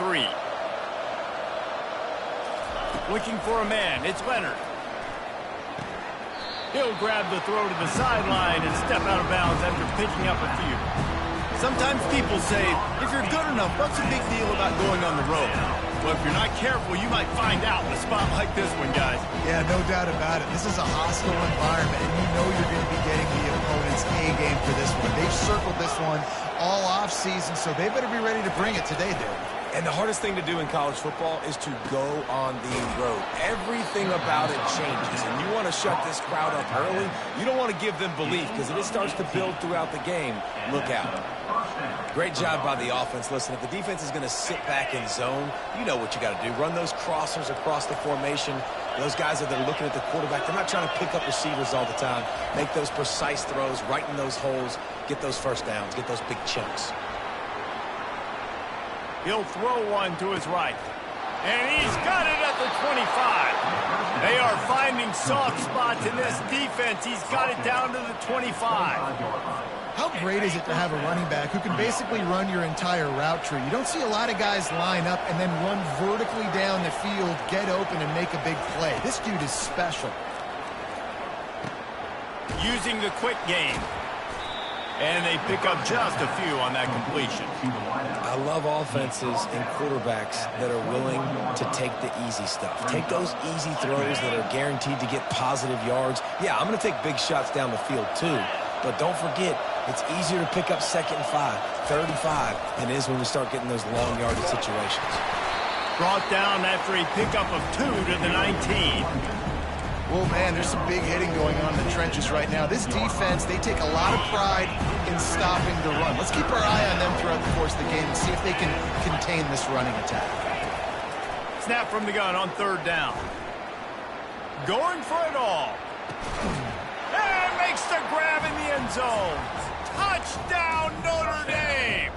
3. Looking for a man. It's Leonard. He'll grab the throw to the sideline and step out of bounds after picking up a few. Sometimes people say, if you're good enough, what's the big deal about going on the road? Well, if you're not careful, you might find out in a spot like this one, guys. Yeah, no doubt about it. This is a hostile environment, and you know you're going to be getting the opponent's A-game for this one. They've circled this one all off-season, so they better be ready to bring it today, Dave. And the hardest thing to do in college football is to go on the road. Everything about it changes, and you want to shut this crowd up early. You don't want to give them belief, because if it starts to build throughout the game, look out. Great job by the offense. Listen, if the defense is going to sit back in zone, you know what you got to do. Run those crossers across the formation. Those guys that are looking at the quarterback, they're not trying to pick up receivers all the time. Make those precise throws, right in those holes, get those first downs, get those big chunks. He'll throw one to his right. And he's got it at the 25. They are finding soft spots in this defense. He's got it down to the 25. How great is it to have a running back who can basically run your entire route tree? You don't see a lot of guys line up and then run vertically down the field, get open, and make a big play. This dude is special. Using the quick game. And they pick up just a few on that completion. I love offenses and quarterbacks that are willing to take the easy stuff. Take those easy throws that are guaranteed to get positive yards. Yeah, I'm going to take big shots down the field too. But don't forget, it's easier to pick up 2nd and 5, 3rd and 5 than it is when we start getting those long yardage situations. Brought down after a pickup of 2 to the 19. Well, man, there's some big hitting going on in the trenches right now. This defense, they take a lot of pride in stopping the run. Let's keep our eye on them throughout the course of the game and see if they can contain this running attack. Snap from the gun on 3rd down. Going for it all. And makes the grab in the end zone. Touchdown, Notre Dame.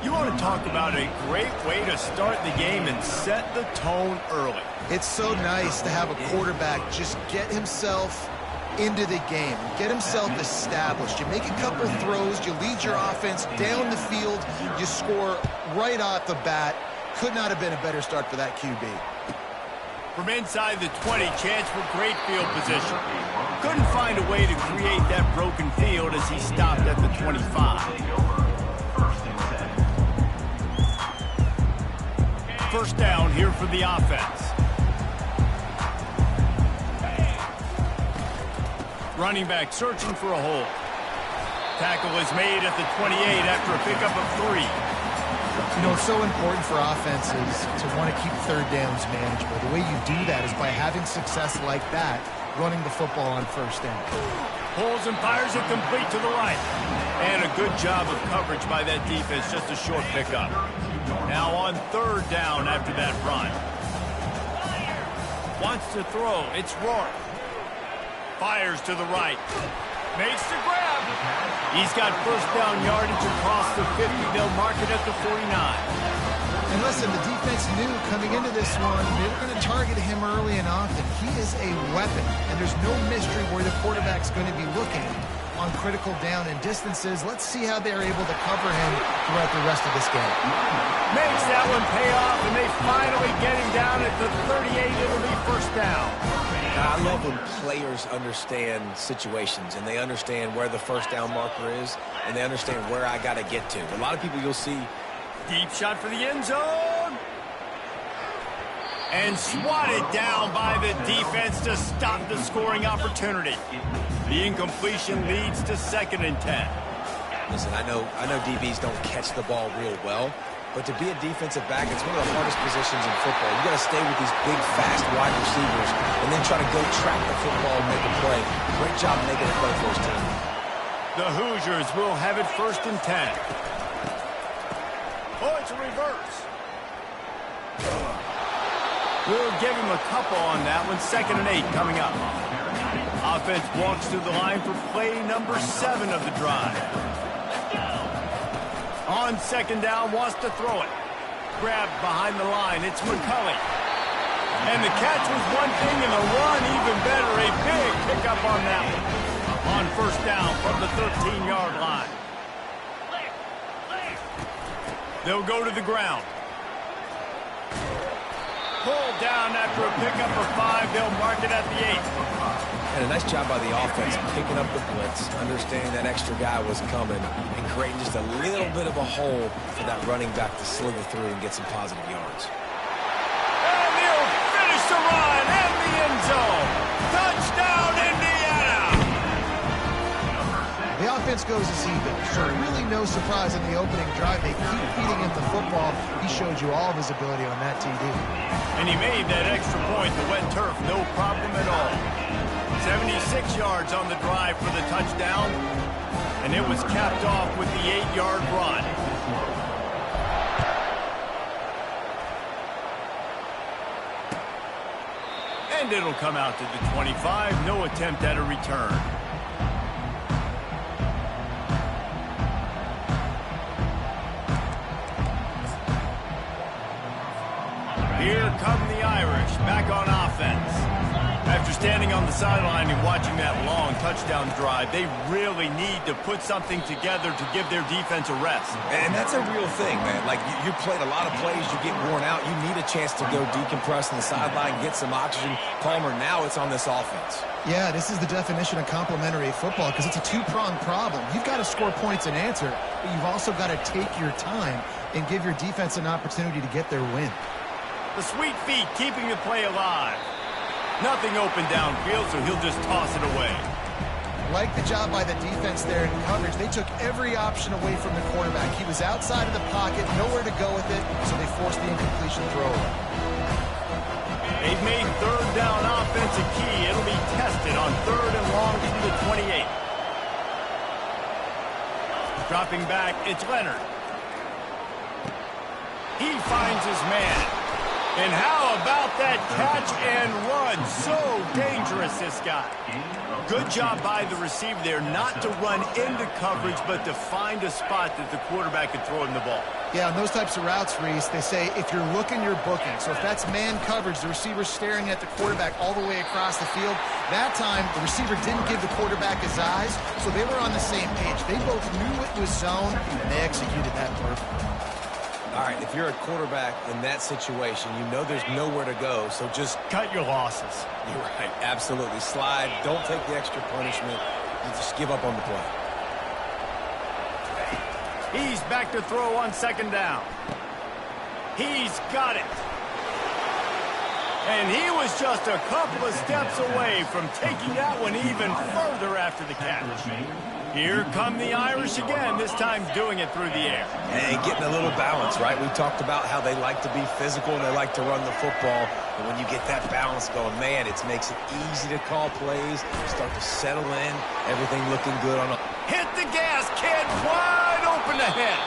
You want to talk about a great way to start the game and set the tone early. It's so nice to have a quarterback just get himself into the game, get himself established. You make a couple throws, you lead your offense down the field, you score right off the bat. Could not have been a better start for that QB. From inside the 20, chance for great field position. Couldn't find a way to create that broken field as he stopped at the 25. First down here for the offense. Running back searching for a hole. Tackle is made at the 28 after a pickup of 3. You know, it's so important for offenses to want to keep 3rd downs manageable. The way you do that is by having success like that, running the football on 1st down. Pulls and fires it complete to the right. And a good job of coverage by that defense, just a short pickup. Now on 3rd down after that run. Wants to throw. It's Rourke. Fires to the right. Makes the grab. He's got 1st down yardage across the 50. They'll mark it at the 49. And listen, the defense knew coming into this one, they were going to target him early and often. He is a weapon, and there's no mystery where the quarterback's going to be looking on critical down and distances. Let's see how they're able to cover him throughout the rest of this game. Makes that one pay off, and they finally get him down at the 38. It'll be 1st down. I love when players understand situations and they understand where the 1st down marker is and they understand where I got to get to. A lot of people you'll see. Deep shot for the end zone. And swatted down by the defense to stop the scoring opportunity. The incompletion leads to 2nd and 10. Listen, I know DBs don't catch the ball real well, but to be a defensive back, it's one of the hardest positions in football. You got to stay with these big, fast wide receivers and then try to go track the football and make a play. Great job making a play for his team. The Hoosiers will have it 1st and 10. Oh, it's a reverse. We'll give him a couple on that one. 2nd and 8 coming up. Offense walks to the line for play number 7 of the drive. On 2nd down, wants to throw it. Grabbed behind the line. It's McCulley. And the catch was one thing, and the run even better. A big pickup on that one. On 1st down from the 13-yard line. They'll go to the ground. Pulled down after a pickup of 5. They'll mark it at the 8. And a nice job by the offense picking up the blitz, understanding that extra guy was coming, and creating just a little bit of a hole for that running back to slither through and get some positive yards. And he'll finish the run in the end zone. Touchdown, Indiana! The offense goes as he goes, so really no surprise in the opening drive. They keep feeding him the football. He showed you all of his ability on that TD. And he made that extra point, the wet turf, no problem at all. 76 yards on the drive for the touchdown, and it was capped off with the 8-yard run. And it'll come out to the 25, no attempt at a return. Here come the Irish, back on offense. After standing on the sideline and watching that long touchdown drive, they really need to put something together to give their defense a rest. And that's a real thing, man. Like, you played a lot of plays, you get worn out, you need a chance to go decompress on the sideline, get some oxygen. Palmer, now it's on this offense. Yeah, this is the definition of complementary football because it's a two-pronged problem. You've got to score points and answer, but you've also got to take your time and give your defense an opportunity to get their win. The sweet feet keeping the play alive. Nothing open downfield, so he'll just toss it away. Like the job by the defense there in coverage. They took every option away from the quarterback. He was outside of the pocket, nowhere to go with it, so they forced the incompletion throw away. They've made third down offense a key. It'll be tested on 3rd and long from the 28. Dropping back, it's Leonard. He finds his man. And how about that catch and run? So dangerous, this guy. Good job by the receiver there, not to run into coverage, but to find a spot that the quarterback could throw him the ball. Yeah, on those types of routes, Reese, they say if you're looking, you're booking. So if that's man coverage, the receiver's staring at the quarterback all the way across the field. That time, the receiver didn't give the quarterback his eyes, so they were on the same page. They both knew it was zone, and they executed that perfectly. All right, if you're a quarterback in that situation, you know there's nowhere to go, so just cut your losses. You're right, absolutely. Slide, don't take the extra punishment, and just give up on the play. He's back to throw on 2nd down. He's got it. And he was just a couple of steps away from taking that one even further after the catch. Here come the Irish again, this time doing it through the air. And getting a little balance, right? We talked about how they like to be physical and they like to run the football. And when you get that balance going, man, it makes it easy to call plays, start to settle in, everything looking good on a... Hit the gas, kid, wide open ahead.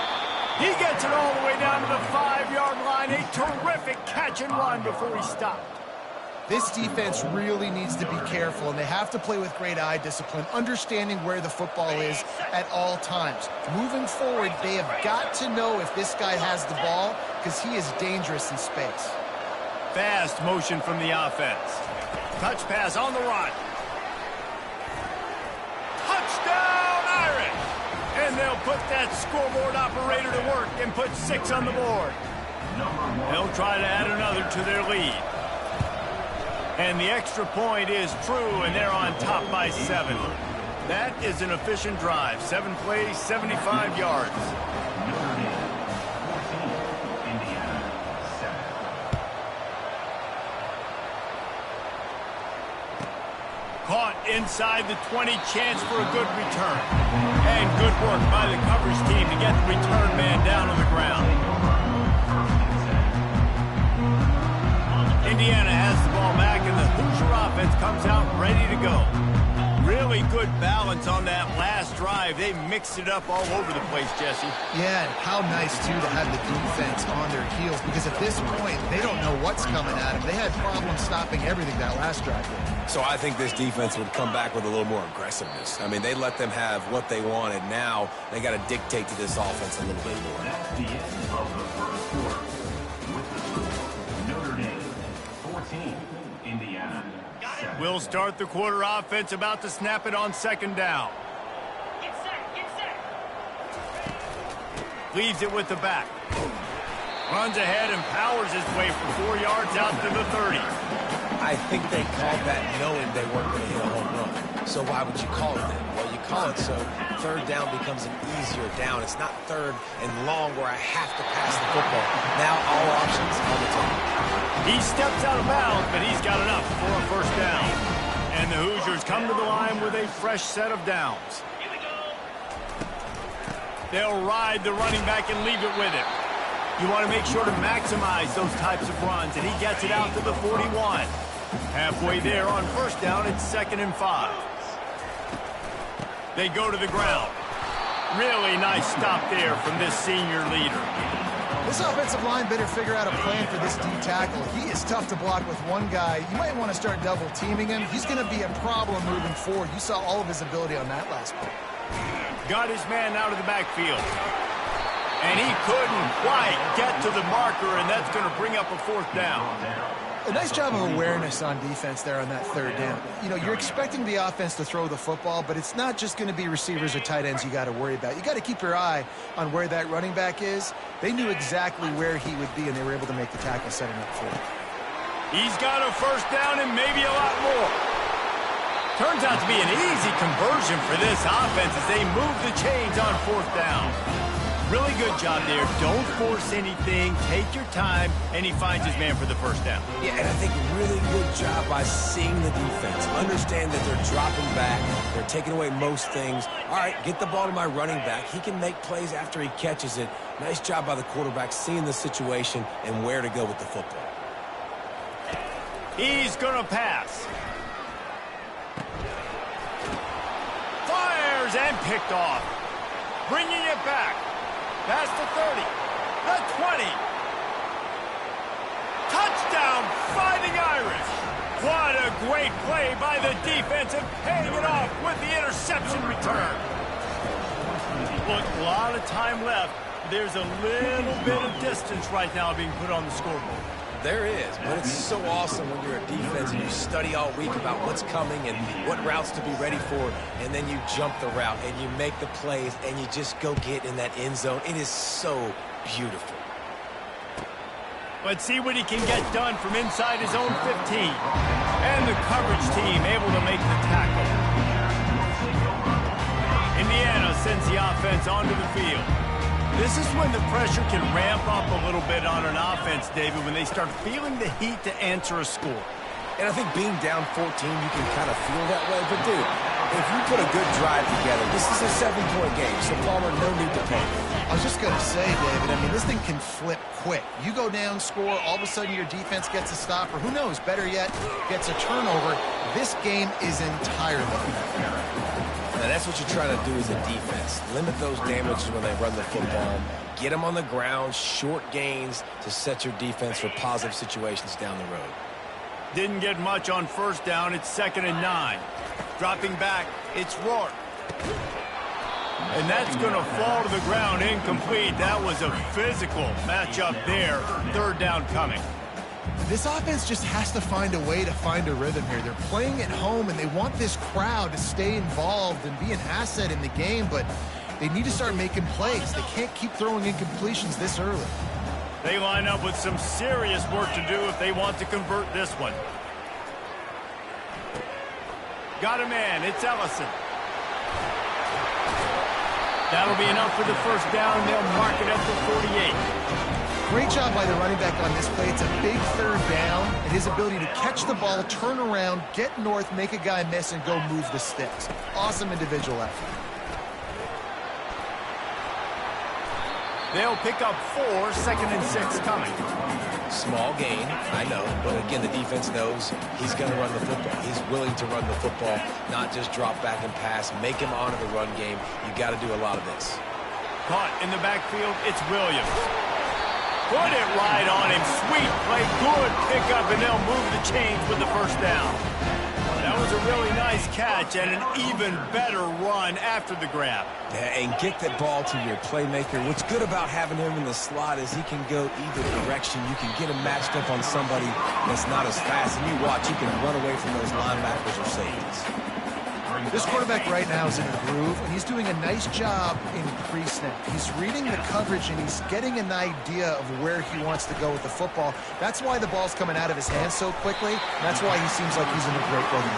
He gets it all the way down to the 5-yard line. A terrific catch and run before he stopped. This defense really needs to be careful, and they have to play with great eye discipline, understanding where the football is at all times. Moving forward, they have got to know if this guy has the ball, because he is dangerous in space. Fast motion from the offense. Touch pass on the run. Touchdown, Irish! And they'll put that scoreboard operator to work and put 6 on the board. They'll try to add another to their lead. And the extra point is true, and they're on top by 7. That is an efficient drive. 7 plays, 75 yards. Caught inside the 20, chance for a good return. And good work by the coverage team to get the return man down on the ground. Indiana has the ball back, and the Hoosier offense comes out ready to go. Really good balance on that last drive. They mixed it up all over the place, Jesse. Yeah, and how nice, too, to have the defense on their heels, because at this point, they don't know what's coming at them. They had problems stopping everything that last drive. So I think this defense would come back with a little more aggressiveness. I mean, they let them have what they wanted. Now they got to dictate to this offense a little bit more. That's the end of the first quarter. With the score, Notre Dame 14, Indiana 7. We'll start the quarter offense, about to snap it on 2nd down. Get set, get set. Leaves it with the back. Runs ahead and powers his way for 4 yards out to the 30. I think they called that knowing they weren't going to hit a home run. So why would you call it that? Well, you call it so third down becomes an easier down. It's not third and long where I have to pass the football. Now all options on the table. He steps out of bounds, but he's got enough for a first down. And the Hoosiers come to the line with a fresh set of downs. They'll ride the running back and leave it with him. You want to make sure to maximize those types of runs, and he gets it out to the 41. Halfway there on first down, it's 2nd and 5. They go to the ground. Really nice stop there from this senior leader. This offensive line better figure out a plan for this D tackle. He is tough to block with one guy. You might want to start double teaming him. He's going to be a problem moving forward. You saw all of his ability on that last play. Got his man out of the backfield. And he couldn't quite get to the marker, and that's going to bring up a 4th down. A nice job of awareness on defense there on that 3rd down. You know, you're expecting the offense to throw the football, but it's not just going to be receivers or tight ends you got to worry about. You got to keep your eye on where that running back is. They knew exactly where he would be, and they were able to make the tackle setting up for him. He's got a first down and maybe a lot more. Turns out to be an easy conversion for this offense as they move the chains on 4th down. Really good job there. Don't force anything. Take your time, and he finds his man for the first down. Yeah, and I think really good job by seeing the defense. Understand that they're dropping back. They're taking away most things. All right, get the ball to my running back. He can make plays after he catches it. Nice job by the quarterback seeing the situation and where to go with the football. He's going to pass. Fires and picked off. Bringing it back. Past the 30, the 20. Touchdown, Fighting Irish. What a great play by the defense and paying it off with the interception return. Look, a lot of time left. There's a little bit of distance right now being put on the scoreboard. There is, but it's so awesome when you're a defense and you study all week about what's coming and what routes to be ready for, and then you jump the route and you make the plays and you just go get in that end zone. It is so beautiful. Let's see what he can get done from inside his own 15. And the coverage team able to make the tackle. Indiana sends the offense onto the field. This is when the pressure can ramp up a little bit on an offense, David, when they start feeling the heat to answer a score. And I think being down 14, you can kind of feel that way. But, dude, if you put a good drive together, this is a 7-point game, so Palmer, no need to panic. I was just going to say, David, I mean, this thing can flip quick. You go down, score, all of a sudden your defense gets a stop, or who knows, better yet, gets a turnover. This game is entirely different. Now, that's what you're trying to do as a defense. Limit those damages when they run the football. Get them on the ground, short gains to set your defense for positive situations down the road. Didn't get much on first down. It's 2nd and 9. Dropping back, it's Rourke. And that's going to fall to the ground incomplete. That was a physical matchup there. 3rd down coming. This offense just has to find a way to find a rhythm here. They're playing at home, and they want this crowd to stay involved and be an asset in the game, but they need to start making plays. They can't keep throwing incompletions this early. They line up with some serious work to do if they want to convert this one. Got a man. It's Ellison. That'll be enough for the first down. They'll mark it at the 48. Great job by the running back on this play. It's a big 3rd down, and his ability to catch the ball, turn around, get north, make a guy miss, and go move the sticks. Awesome individual effort. They'll pick up 4, 2nd and 6 coming. Small gain, I know, but again, the defense knows he's going to run the football. He's willing to run the football, not just drop back and pass, make him honor the run game. You got to do a lot of this. Caught in the backfield, it's Williams. Put it right on him. Sweet play, good pickup, and they'll move the chains with the first down. That was a really nice catch and an even better run after the grab. Yeah, and get that ball to your playmaker. What's good about having him in the slot is he can go either direction. You can get him matched up on somebody that's not as fast, and you watch, he can run away from those linebackers or safeties. This quarterback right now is in a groove, and he's doing a nice job in pre-snap. He's reading the coverage, and he's getting an idea of where he wants to go with the football. That's why the ball's coming out of his hands so quickly. That's why he seems like he's in a great rhythm.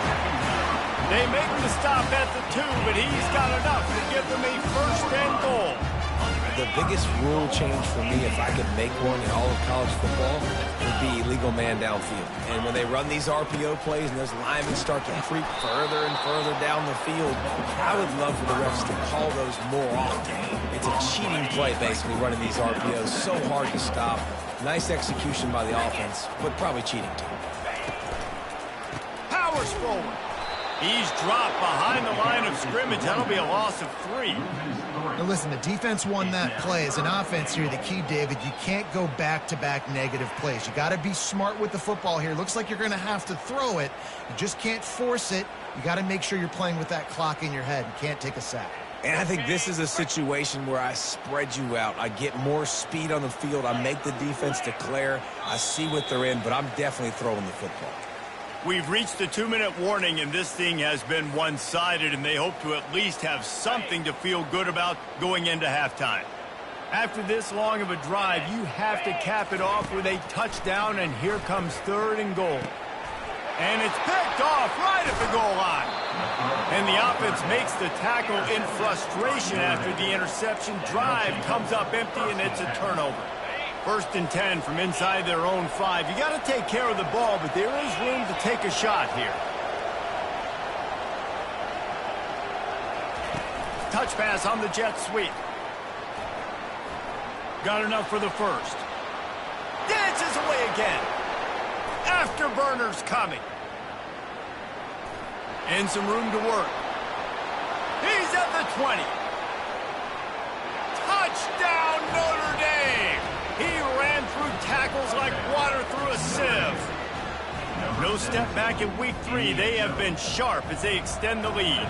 They make the stop at the 2, but he's got enough to give them a first and goal. The biggest rule change for me, if I could make one in all of college football, would be illegal man downfield. And when they run these RPO plays and those linemen start to creep further and further down the field, I would love for the refs to call those more often. It's a cheating play, basically, running these RPOs. So hard to stop. Nice execution by the offense, but probably cheating too. Powers forward. He's dropped behind the line of scrimmage. That'll be a loss of 3. Now listen, the defense won that play. As an offense here, the key, David, you can't go back-to-back negative plays. You got to be smart with the football here. Looks like you're going to have to throw it. You just can't force it. You got to make sure you're playing with that clock in your head. You can't take a sack. And I think this is a situation where I spread you out. I get more speed on the field. I make the defense declare. I see what they're in, but I'm definitely throwing the football. We've reached the 2-minute warning, and this thing has been one-sided, and they hope to at least have something to feel good about going into halftime. After this long of a drive, you have to cap it off with a touchdown, and here comes 3rd and goal. And it's picked off right at the goal line. And the offense makes the tackle in frustration after the interception. Drive comes up empty, and it's a turnover. 1st and 10 from inside their own 5. You got to take care of the ball, but there is room to take a shot here. Touch pass on the jet sweep. Got enough for the 1st. Dances away again. Afterburners coming. And some room to work. He's at the 20. Touchdown, Notre Dame! He ran through tackles like water through a sieve. No step back in week 3. They have been sharp as they extend the lead.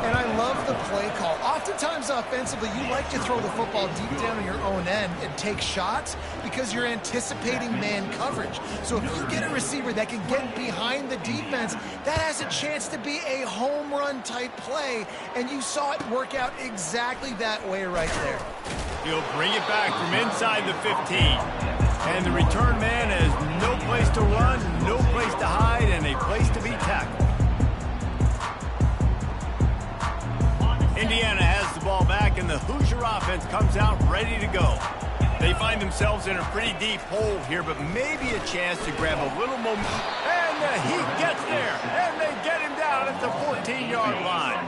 And I love the play call. Oftentimes offensively, you like to throw the football deep down on your own end and take shots because you're anticipating man coverage. So if you get a receiver that can get behind the defense, that has a chance to be a home run type play. And you saw it work out exactly that way right there. He'll bring it back from inside the 15. And the return man has no place to run, no place to hide, and a place to be tackled. Indiana has the ball back, and the Hoosier offense comes out ready to go. They find themselves in a pretty deep hole here, but maybe a chance to grab a little momentum. And he gets there, and they get him down at the 14-yard line.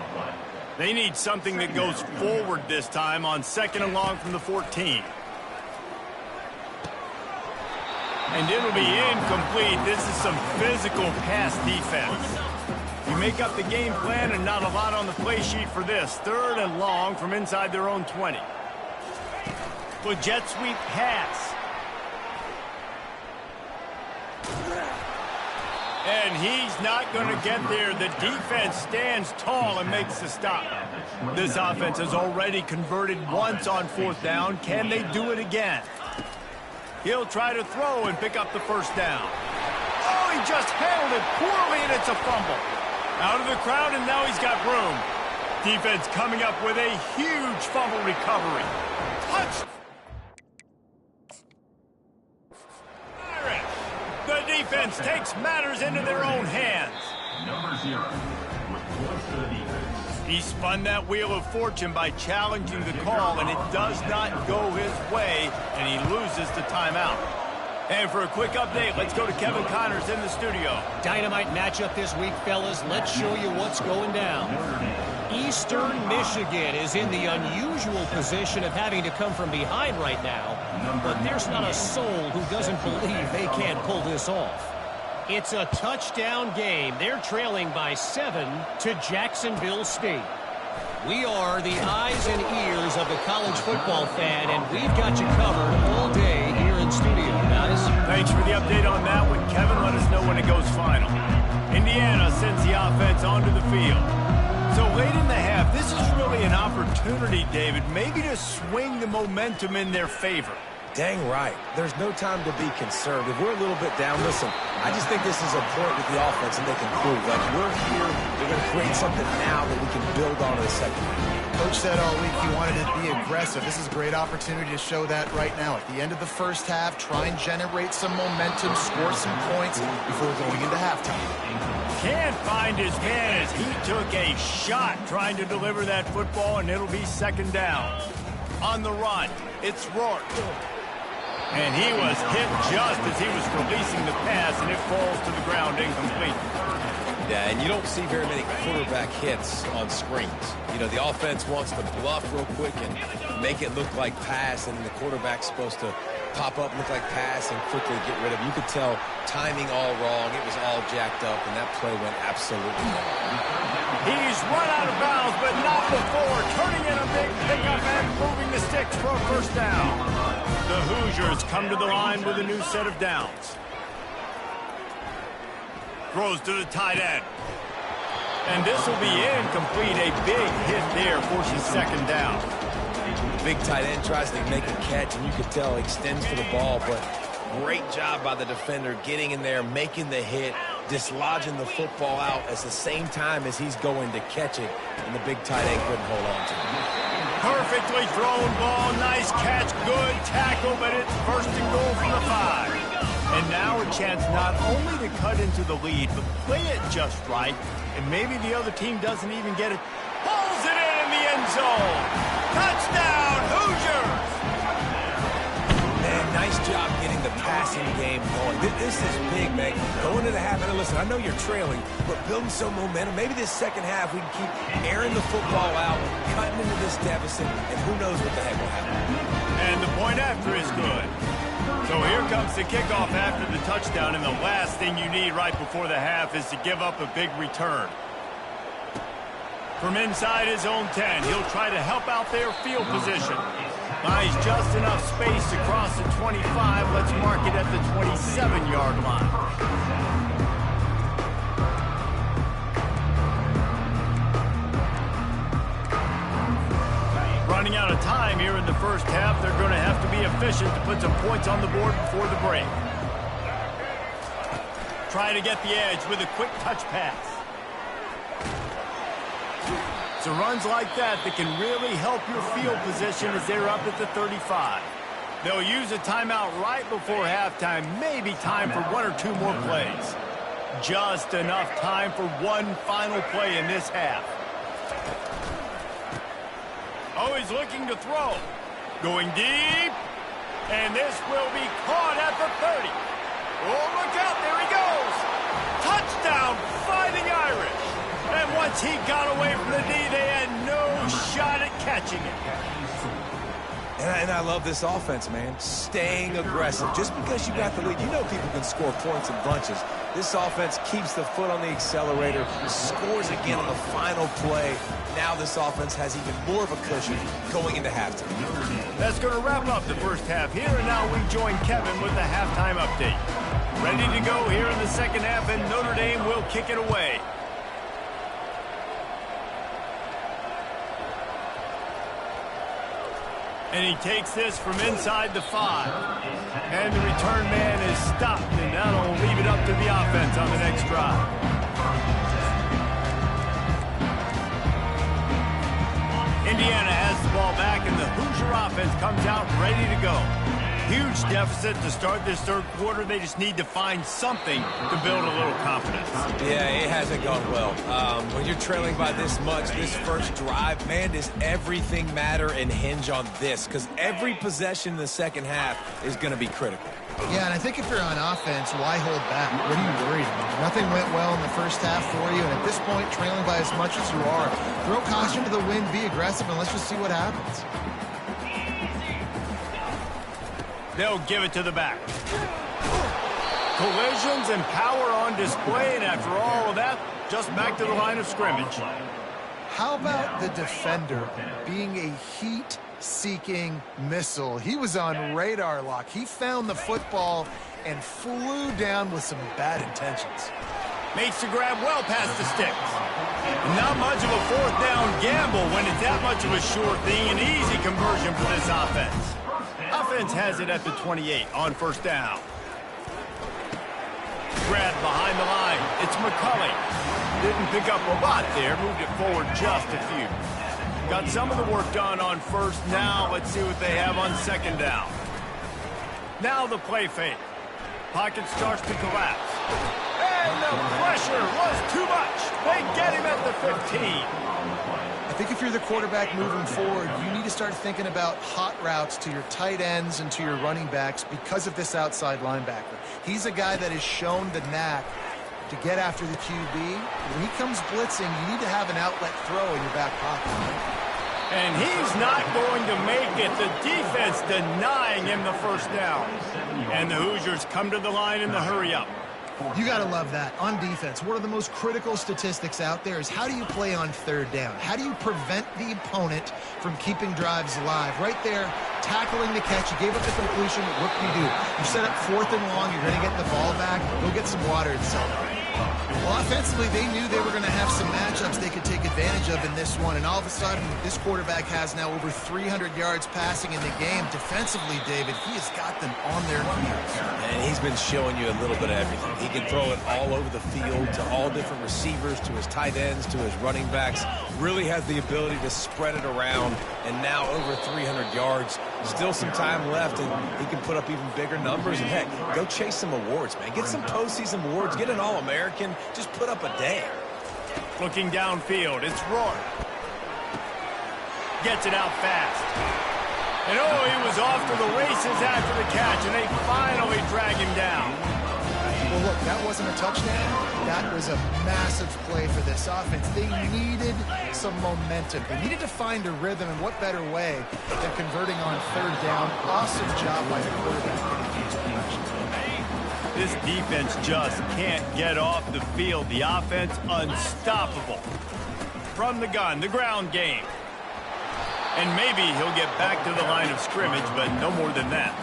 They need something that goes forward this time on 2nd and long from the 14. And it'll be incomplete. This is some physical pass defense. You make up the game plan and not a lot on the play sheet for this. 3rd and long from inside their own 20. With jet sweep pass. And he's not going to get there. The defense stands tall and makes the stop. This offense has already converted once on 4th down. Can they do it again? He'll try to throw and pick up the 1st down. Oh, he just handled it poorly, and it's a fumble. Out of the crowd, and now he's got room. Defense coming up with a huge fumble recovery. Touch. The defense takes matters into their own hands. Number 0 with points to the defense. He spun that wheel of fortune by challenging the call, and it does not go his way, and he loses the timeout. And for a quick update, let's go to Kevin Connors in the studio. Dynamite matchup this week, fellas. Let's show you what's going down. Eastern Michigan is in the unusual position of having to come from behind right now, but there's not a soul who doesn't believe they can't pull this off. It's a touchdown game. They're trailing by 7 to Jacksonville State. We are the eyes and ears of the college football fan, and we've got you covered all day here in studio, guys. Thanks for the update on that one, Kevin. Let us know when it goes final. Indiana sends the offense onto the field. So late in the half, this is really an opportunity, David, maybe to swing the momentum in their favor. Dang right. There's no time to be concerned. If we're a little bit down, listen, I just think this is a point with the offense that they can prove. Like, we're here, we're going to create something now that we can build on in the second half. Coach said all week he wanted to be aggressive. This is a great opportunity to show that right now. At the end of the first half, try and generate some momentum, score some points before going into halftime. Can't find his man as he took a shot trying to deliver that football, and it'll be second down. On the run, it's Rourke. And he was hit just as he was releasing the pass, and it falls to the ground incomplete. Yeah, and you don't see very many quarterback hits on screens. You know, the offense wants to bluff real quick and make it look like pass, and the quarterback's supposed to pop up, look like pass, and quickly get rid of it. You could tell timing all wrong. It was all jacked up, and that play went absolutely wrong. He's run out of bounds, but not before turning in a big pickup and moving the sticks for a first down. The Hoosiers come to the line with a new set of downs. Throws to the tight end. And this will be incomplete. A big hit there forces second down. The big tight end tries to make a catch, and you could tell he extends for the ball, but great job by the defender getting in there, making the hit, dislodging the football out at the same time as he's going to catch it, and the big tight end couldn't hold on to it. Perfectly thrown ball, nice catch, good tackle, but it's first and goal from the 5. And now a chance not only to cut into the lead, but play it just right, and maybe the other team doesn't even get it. Pulls it in the end zone. Touchdown, Hoosiers! Man, nice job getting the passing game going. This is big, man. Going to the half, and listen, I know you're trailing, but building some momentum. Maybe this second half we can keep airing the football out, cutting into this deficit, and who knows what the heck will happen. And the point after is good. So here comes the kickoff after the touchdown, and the last thing you need right before the half is to give up a big return. From inside his own 10, he'll try to help out their field position. Buys just enough space to cross the 25. Let's mark it at the 27-yard line. Running out of time here in the first half. They're going to have to be efficient to put some points on the board before the break. Try to get the edge with a quick touch pass. So runs like that can really help your field position as they're up at the 35. They'll use a timeout right before halftime. Maybe time for one or two more plays. Just enough time for one final play in this half. Oh, he's looking to throw. Going deep. And this will be caught at the 30. Oh, look out. There he goes. Touchdown, Fighting Irish. And once he got away from the D, they had no shot at catching it. And I love this offense, man. Staying aggressive. Just because you got the lead, you know people can score points in bunches. This offense keeps the foot on the accelerator, scores again on the final play. Now this offense has even more of a cushion going into halftime. That's going to wrap up the first half here, and now we join Kevin with the halftime update. Ready to go here in the second half, and Notre Dame will kick it away. And he takes this from inside the 5. And the return man is stopped, and that'll leave it up to the offense on the next drive. Indiana has the ball back, and the Hoosier offense comes out ready to go. Huge deficit to start this third quarter. They just need to find something to build a little confidence. Yeah, it hasn't gone well. When you're trailing by this much, this first drive, man, does everything matter and hinge on this? Because every possession in the second half is going to be critical. Yeah, and I think if you're on offense, why hold back? What are you worried about? Nothing went well in the first half for you, and at this point, trailing by as much as you are, throw caution to the wind, be aggressive, and let's just see what happens. They'll give it to the back. Collisions and power on display, and after all of that, just back to the line of scrimmage. How about the defender being a heat-seeking missile? He was on radar lock. He found the football and flew down with some bad intentions. Makes the grab well past the sticks. Not much of a fourth down gamble when it's that much of a sure thing. An easy conversion for this offense. offense has it at the 28 on first down. Grabbed behind the line. It's McCulley. Didn't pick up a lot there. Moved it forward just a few. Got some of the work done on first. Now let's see what they have on second down. Now the play fake. Pocket starts to collapse. And the pressure was too much. They get him at the 15. I think if you're the quarterback moving forward, you need to start thinking about hot routes to your tight ends and to your running backs because of this outside linebacker. He's a guy that has shown the knack to get after the QB. When he comes blitzing, you need to have an outlet throw in your back pocket. And he's not going to make it. The defense denying him the first down. And the Hoosiers come to the line in the hurry-up. You got to love that. On defense, one of the most critical statistics out there is how do you play on third down? How do you prevent the opponent from keeping drives alive? Right there, tackling the catch. You gave up the completion. What do? You set up 4th and long. You're going to get the ball back. Go get some water and celebrate. Well, offensively, they knew they were going to have some matchups they could take advantage of in this one. And all of a sudden, this quarterback has now over 300 yards passing in the game. Defensively, David, he has got them on their heels. And he's been showing you a little bit of everything. He can throw it all over the field to all different receivers, to his tight ends, to his running backs. Really has the ability to spread it around. And now over 300 yards. Still some time left, and he can put up even bigger numbers. And, heck, go chase some awards, man. Get some postseason awards. Get an All-American. Just put up a day. Looking downfield, it's Rourke. Gets it out fast. And, oh, he was off to the races after the catch, and they finally drag him down. Well, look, that wasn't a touchdown. That was a massive play for this offense. They needed some momentum. They needed to find a rhythm, and what better way than converting on third down. Awesome job by the quarterback. This defense just can't get off the field. The offense unstoppable. From the gun, the ground game. And maybe he'll get back to the line of scrimmage, but no more than that.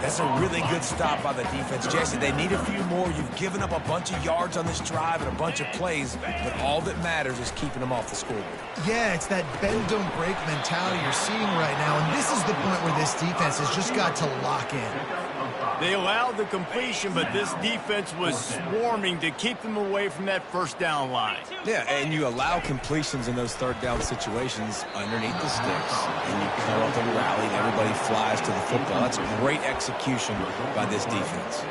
That's a really good stop by the defense. Jesse, they need a few more. You've given up a bunch of yards on this drive and a bunch of plays, but all that matters is keeping them off the scoreboard. Yeah, it's that bend, don't break mentality you're seeing right now, and this is the point where this defense has just got to lock in. They allowed the completion, but this defense was swarming to keep them away from that first down line. Yeah, and you allow completions in those third down situations underneath the sticks, and you come up and rally, and everybody flies to the football. That's great execution by this defense.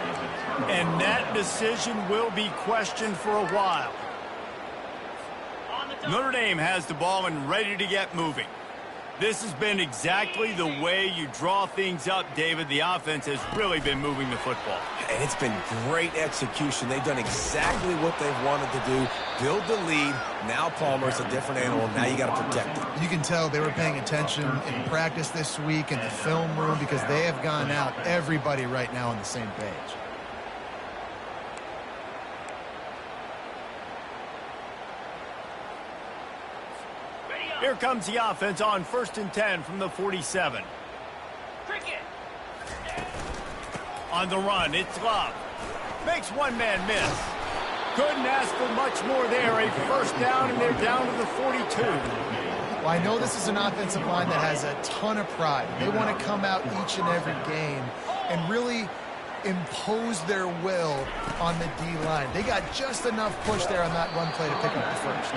And that decision will be questioned for a while. Notre Dame has the ball and ready to get moving. This has been exactly the way you draw things up, David. The offense has really been moving the football. And it's been great execution. They've done exactly what they've wanted to do. Build the lead. Now Palmer's a different animal. Now you got to protect it. You can tell they were paying attention in practice this week in the film room because they have gone out, everybody right now on the same page. Here comes the offense on 1st and 10 from the 47. On the run, it's Love. Makes one man miss. Couldn't ask for much more there. A first down, and they're down to the 42. Well, I know this is an offensive line that has a ton of pride. They want to come out each and every game and really impose their will on the D-line. They got just enough push there on that run play to pick up the first.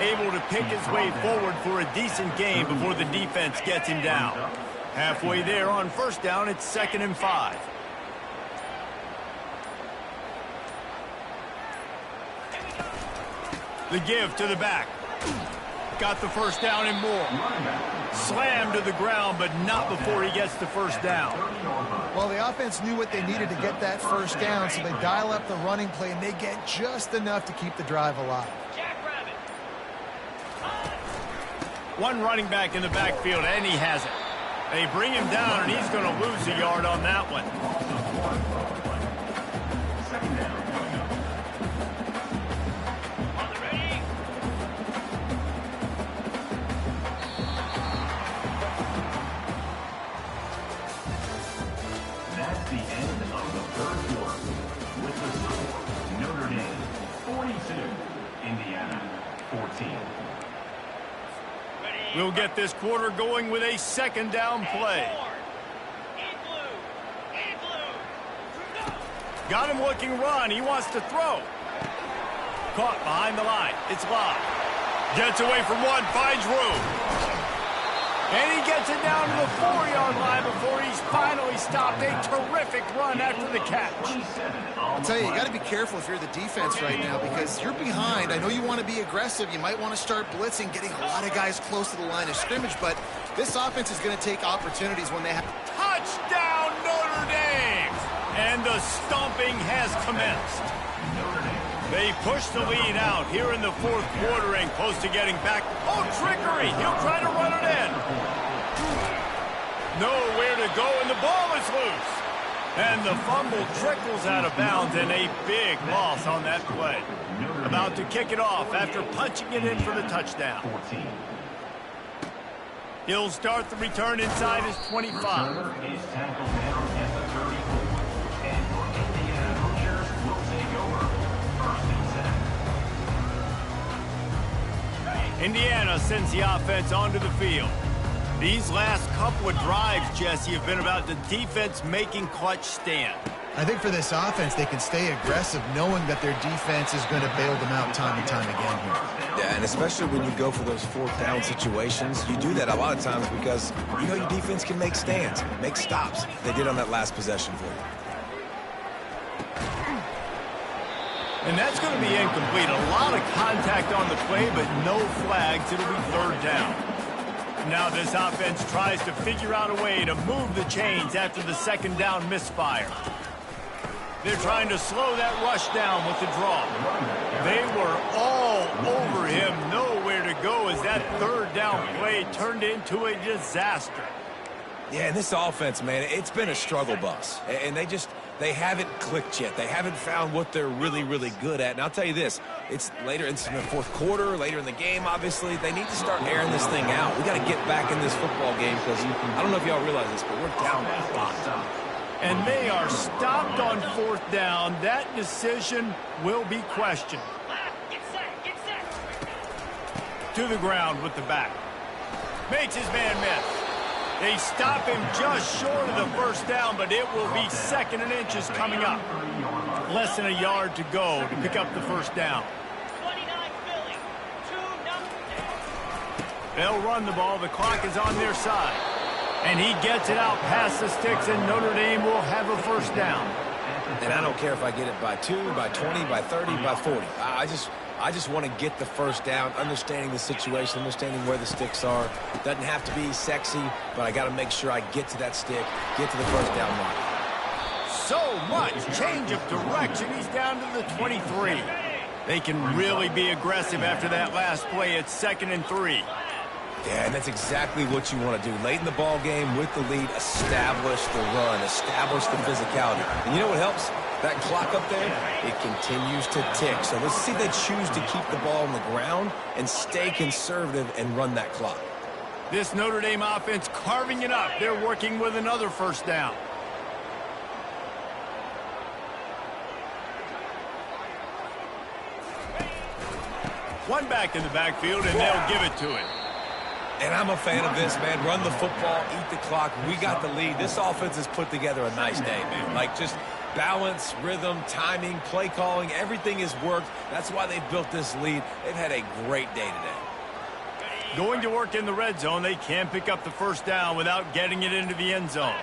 Able to pick his way forward for a decent game before the defense gets him down. Halfway there on first down, it's 2nd and 5. The give to the back. Got the first down and more. Slammed to the ground, but not before he gets the first down. Well, the offense knew what they needed to get that first down, so they dial up the running play, and they get just enough to keep the drive alive. One running back in the backfield, and he has it. They bring him down, and he's going to lose a yard on that one. That's the end of the third quarter. With the score, Notre Dame 42, Indiana 14. We'll get this quarter going with a 2nd down play. Got him looking run. He wants to throw. Caught behind the line. It's locked. Gets away from one, finds room. And he gets it down to the 4-yard line before he's finally stopped. A terrific run after the catch. I'll tell you, you got to be careful if you're the defense right now because you're behind. I know you want to be aggressive. You might want to start blitzing, getting a lot of guys close to the line of scrimmage, but this offense is going to take opportunities when they have... Touchdown, Notre Dame! And the stomping has commenced. They push the lead out here in the fourth quarter and close to getting back. Oh, trickery! He'll try to run it in. Nowhere to go, and the ball is loose. And the fumble trickles out of bounds, and a big loss on that play. About to kick it off after punching it in for the touchdown. He'll start the return inside his 25. Indiana sends the offense onto the field. These last couple of drives, Jesse, have been about the defense making clutch stand. I think for this offense, they can stay aggressive knowing that their defense is going to bail them out time and time again here. Yeah, and especially when you go for those fourth down situations, you do that a lot of times because you know your defense can make stands, make stops. They did on that last possession for you. And that's going to be incomplete. A lot of contact on the play, but no flags. It'll be third down. Now this offense tries to figure out a way to move the chains after the second down misfire. They're trying to slow that rush down with the draw. They were all over him. Nowhere to go as that third down play turned into a disaster. Yeah, and this offense, man, it's been a struggle bus. And they haven't clicked yet. They haven't found what they're really, really good at. And I'll tell you this, it's later in the fourth quarter, later in the game, obviously. They need to start airing this thing out. We got to get back in this football game because I don't know if y'all realize this, but we're down a lot. And they are stopped on fourth down. That decision will be questioned. To the ground with the back. Makes his man miss. They stop him just short of the first down, but it will be second and inches coming up. Less than a yard to go to pick up the first down. They'll run the ball. The clock is on their side. And he gets it out past the sticks, and Notre Dame will have a first down. And I don't care if I get it by 2, by 20, by 30, by 40. I just want to get the first down, understanding the situation, understanding where the sticks are. Doesn't have to be sexy, but I got to make sure I get to that stick, get to the first down mark. So much change of direction. He's down to the 23. They can really be aggressive after that last play. It's 2nd and 3. Yeah, and that's exactly what you want to do. Late in the ball game with the lead, establish the run, establish the physicality. And you know what helps? That clock up there, it continues to tick. So let's see if they choose to keep the ball on the ground and stay conservative and run that clock. This Notre Dame offense carving it up. They're working with another first down. One back in the backfield, and they'll give it to him. And I'm a fan of this, man. Run the football, eat the clock. We got the lead. This offense has put together a nice day, man. Like just balance, rhythm, timing, play calling, everything has worked. That's why they've built this lead. They've had a great day today. Going to work in the red zone. They can't pick up the first down without getting it into the end zone.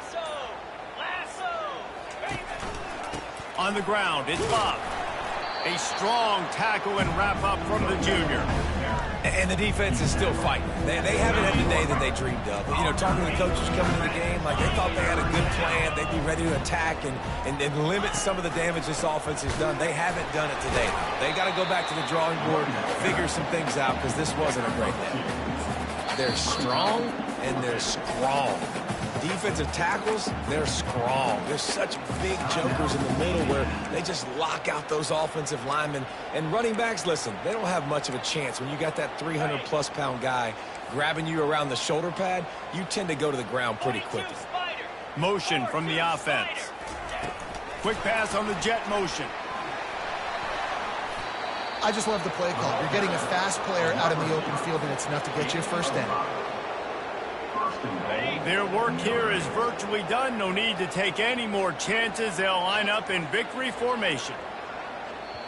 On the ground, it's Bob. A strong tackle and wrap up from the junior. And the defense is still fighting. They haven't had the day that they dreamed of. You know, talking to the coaches coming to the game, like they thought they had a good plan. They'd be ready to attack and limit some of the damage this offense has done. They haven't done it today. They got to go back to the drawing board, figure some things out because this wasn't a great day. They're strong and they're strong. Defensive tackles, they're strong. They're such big jokers in the middle where they just lock out those offensive linemen. And running backs, listen, they don't have much of a chance. When you got that 300-plus pound guy grabbing you around the shoulder pad, you tend to go to the ground pretty quickly. Motion from the offense. Quick pass on the jet motion. I just love the play call. You're getting a fast player out in the open field, and it's enough to get you a first down. Their work here is virtually done. No need to take any more chances. They'll line up in victory formation.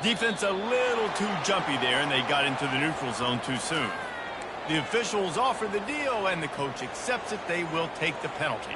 Defense a little too jumpy there, and they got into the neutral zone too soon. The officials offer the deal, and the coach accepts it. They will take the penalty.